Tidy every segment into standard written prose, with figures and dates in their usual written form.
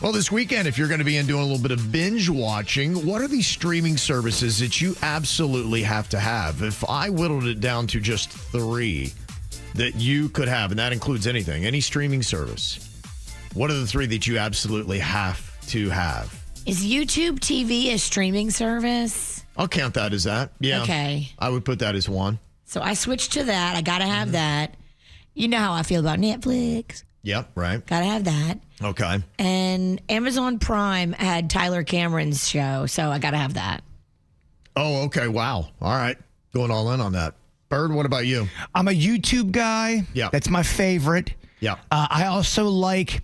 Well, this weekend, if you're going to be doing a little bit of binge watching, what are these streaming services that you absolutely have to have? If I whittled it down to just 3 that you could have, and that includes anything, any streaming service, what are the 3 that you absolutely have to have? Is YouTube TV a streaming service? I'll count that as that. Yeah. Okay. I would put that as 1. So I switched to that. I got to have that. You know how I feel about Netflix. Yep, right. Got to have that. Okay. And Amazon Prime had Tyler Cameron's show, so I got to have that. Oh, okay. Wow. All right. Going all in on that. Bird, what about you? I'm a YouTube guy. Yeah. That's my favorite. Yeah. I also like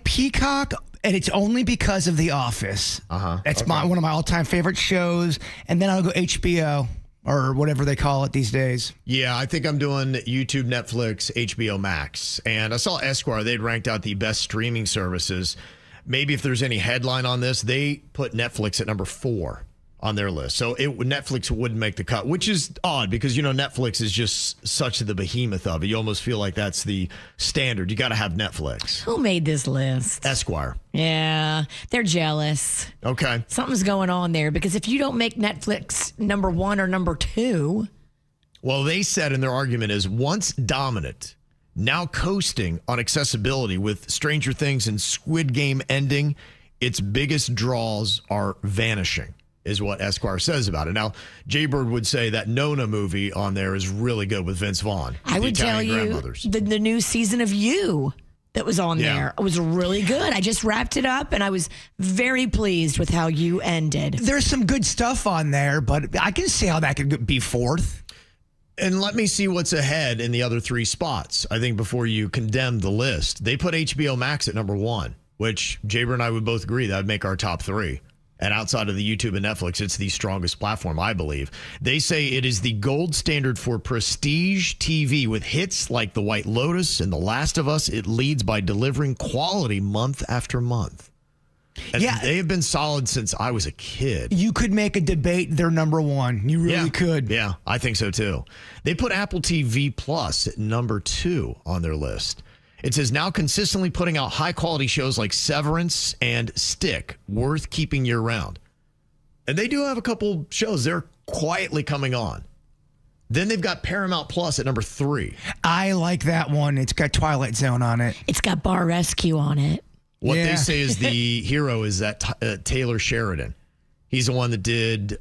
Peacock, and it's only because of The Office. That's one of my all-time favorite shows. And then I'll go HBO or whatever they call it these days. Yeah, I think I'm doing YouTube, Netflix, HBO Max. And I saw Esquire, they'd ranked out the best streaming services. Maybe if there's any headline on this, they put Netflix at number 4 on their list. So Netflix wouldn't make the cut, which is odd because, Netflix is just such the behemoth of it. You almost feel like that's the standard. You got to have Netflix. Who made this list? Esquire. Yeah, they're jealous. Okay. Something's going on there because if you don't make Netflix number 1 or number 2. Well, they said in their argument is once dominant, now coasting on accessibility with Stranger Things and Squid Game ending, its biggest draws are vanishing, is what Esquire says about it. Now, Jaybird would say that Nona movie on there is really good with Vince Vaughn. I would tell you the new season of You that was on there was really good. I just wrapped it up, and I was very pleased with how You ended. There's some good stuff on there, but I can see how that could be 4th. And let me see what's ahead in the other 3 spots. I think before you condemn the list, they put HBO Max at number 1, which Jaybird and I would both agree that would make our top 3. And outside of the YouTube and Netflix, it's the strongest platform, I believe. They say it is the gold standard for prestige TV with hits like The White Lotus and The Last of Us. It leads by delivering quality month after month. And they have been solid since I was a kid. You could make a debate their number 1. You really could. Yeah, I think so too. They put Apple TV Plus at number 2 on their list. It says now consistently putting out high-quality shows like Severance and Stick, worth keeping year-round. And they do have a couple shows. They're quietly coming on. Then they've got Paramount Plus at number 3. I like that one. It's got Twilight Zone on it. It's got Bar Rescue on it. What they say is the hero is that Taylor Sheridan. He's the one that did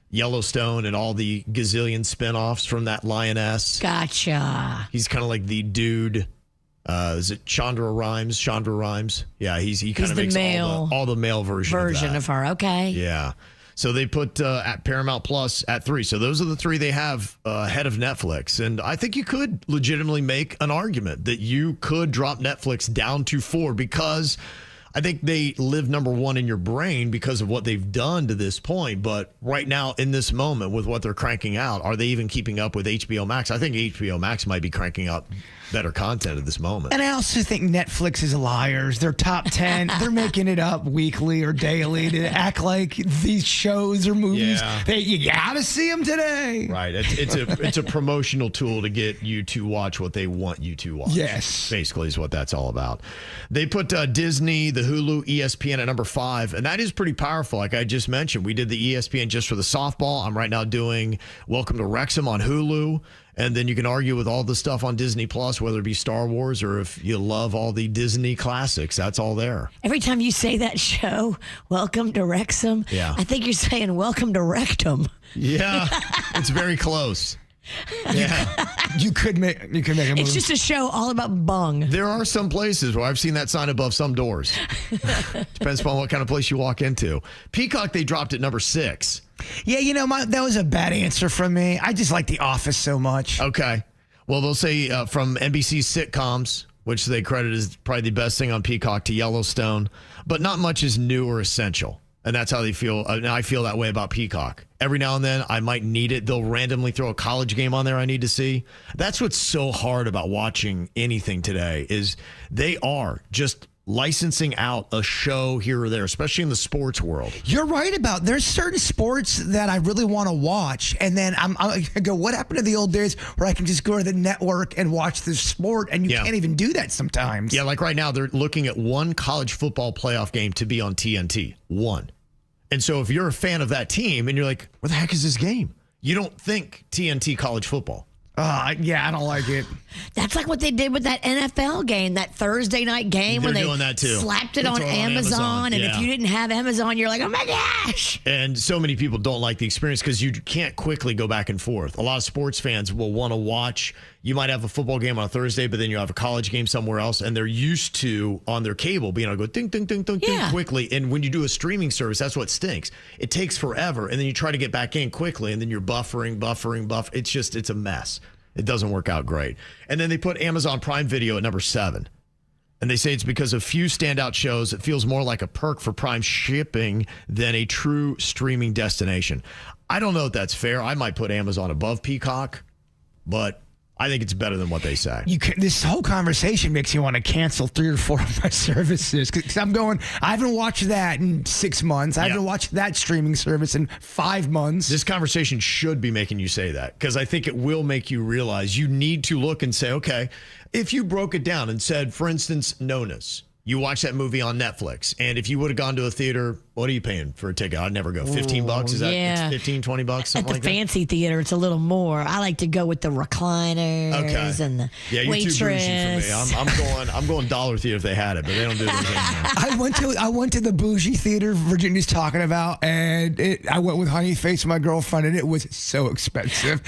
Yellowstone and all the gazillion spinoffs from that lioness. Gotcha. He's kind of like the dude. Is it Chandra Rhimes? Yeah, he kind of makes all the male version of her. Okay. Yeah. So they put at Paramount Plus at 3. So those are the 3 they have ahead of Netflix. And I think you could legitimately make an argument that you could drop Netflix down to 4 because I think they live number 1 in your brain because of what they've done to this point. But right now, in this moment, with what they're cranking out, are they even keeping up with HBO Max? I think HBO Max might be cranking out better content at this moment. And I also think Netflix is liars. They're top 10. They're making it up weekly or daily to act like these shows or movies. Yeah. You gotta see them today. Right. It's a promotional tool to get you to watch what they want you to watch. Yes. Basically is what that's all about. They put Disney, the Hulu, ESPN at number 5, and that is pretty powerful. Like I just mentioned, we did the ESPN just for the softball. I'm right now doing Welcome to Wrexham on Hulu. And then you can argue with all the stuff on Disney Plus, whether it be Star Wars or if you love all the Disney classics, that's all there. Every time you say that show, Welcome to Wrexham, I think you're saying Welcome to Rectum. Yeah, it's very close. Yeah, you could make a movie. It's just a show all about bung. There are some places where I've seen that sign above some doors. Depends upon what kind of place you walk into. Peacock, they dropped at number 6. Yeah, that was a bad answer from me. I just like The Office so much. Okay. Well, they'll say from NBC's sitcoms, which they credit as probably the best thing on Peacock, to Yellowstone, but not much is new or essential. And that's how they feel. And I feel that way about Peacock. Every now and then, I might need it. They'll randomly throw a college game on there I need to see. That's what's so hard about watching anything today is they are just licensing out a show here or there, especially in the sports world. You're right about there's certain sports that I really want to watch, and then I go, what happened to the old days where I can just go to the network and watch the sport, and you can't even do that sometimes. Yeah, like right now they're looking at one college football playoff game to be on TNT. One. And so if you're a fan of that team and you're like, where the heck is this game? You don't think TNT college football. Yeah, I don't like it. That's like what they did with that NFL game, that Thursday night game when they doing that too. slapped it on Amazon. And if you didn't have Amazon, you're like, oh my gosh. And so many people don't like the experience because you can't quickly go back and forth. A lot of sports fans will want to watch. You might have a football game on a Thursday, but then you have a college game somewhere else, and they're used to, on their cable, being able to go ding, ding, ding, ding, ding quickly. And when you do a streaming service, that's what stinks. It takes forever, and then you try to get back in quickly, and then you're buffering. It's a mess. It doesn't work out great. And then they put Amazon Prime Video at number 7. And they say it's because of few standout shows. It feels more like a perk for Prime shipping than a true streaming destination. I don't know if that's fair. I might put Amazon above Peacock, but I think it's better than what they say. This whole conversation makes me want to cancel 3 or 4 of my services because I haven't watched that in 6 months. I haven't watched that streaming service in 5 months. This conversation should be making you say that because I think it will make you realize you need to look and say, okay, if you broke it down and said, for instance, Nonas, you watch that movie on Netflix, and if you would have gone to a theater, what are you paying for a ticket? I'd never go. $15? Is that it's 15, 20 bucks? Something At the fancy theater, it's a little more. I like to go with the recliners and the waitress. You're too bougie for me. I'm going dollar theater if they had it, but they don't do those anymore. I went to the bougie theater Virginia's talking about, and I went with Honey Face, my girlfriend, and it was so expensive.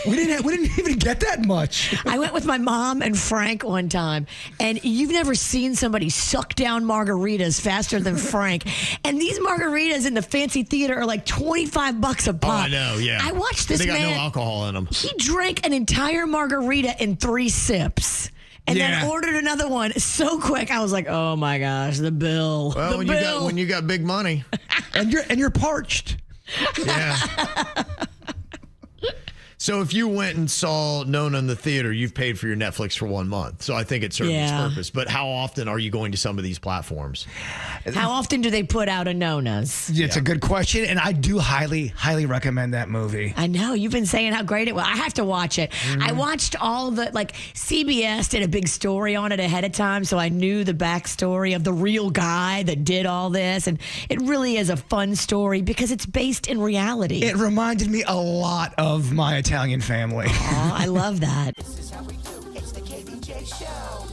We didn't even get that much. I went with my mom and Frank one time, and you've never seen somebody suck down margaritas faster than Frank. And these margaritas in the fancy theater are like $25 a pop. Oh, I know, yeah. I watched this man. They got no alcohol in them. He drank an entire margarita in 3 sips. And then ordered another one so quick. I was like, "Oh my gosh, the bill!" Well, when you got big money, and you're parched. Yeah. So if you went and saw Nona in the theater, you've paid for your Netflix for 1 month. So I think it serves its purpose. But how often are you going to some of these platforms? How often do they put out a Nona's? It's a good question, and I do highly, highly recommend that movie. I know. You've been saying how great it was. I have to watch it. Mm-hmm. I watched all CBS did a big story on it ahead of time, so I knew the backstory of the real guy that did all this. And it really is a fun story because it's based in reality. It reminded me a lot of My Italian Family. Oh, I love that.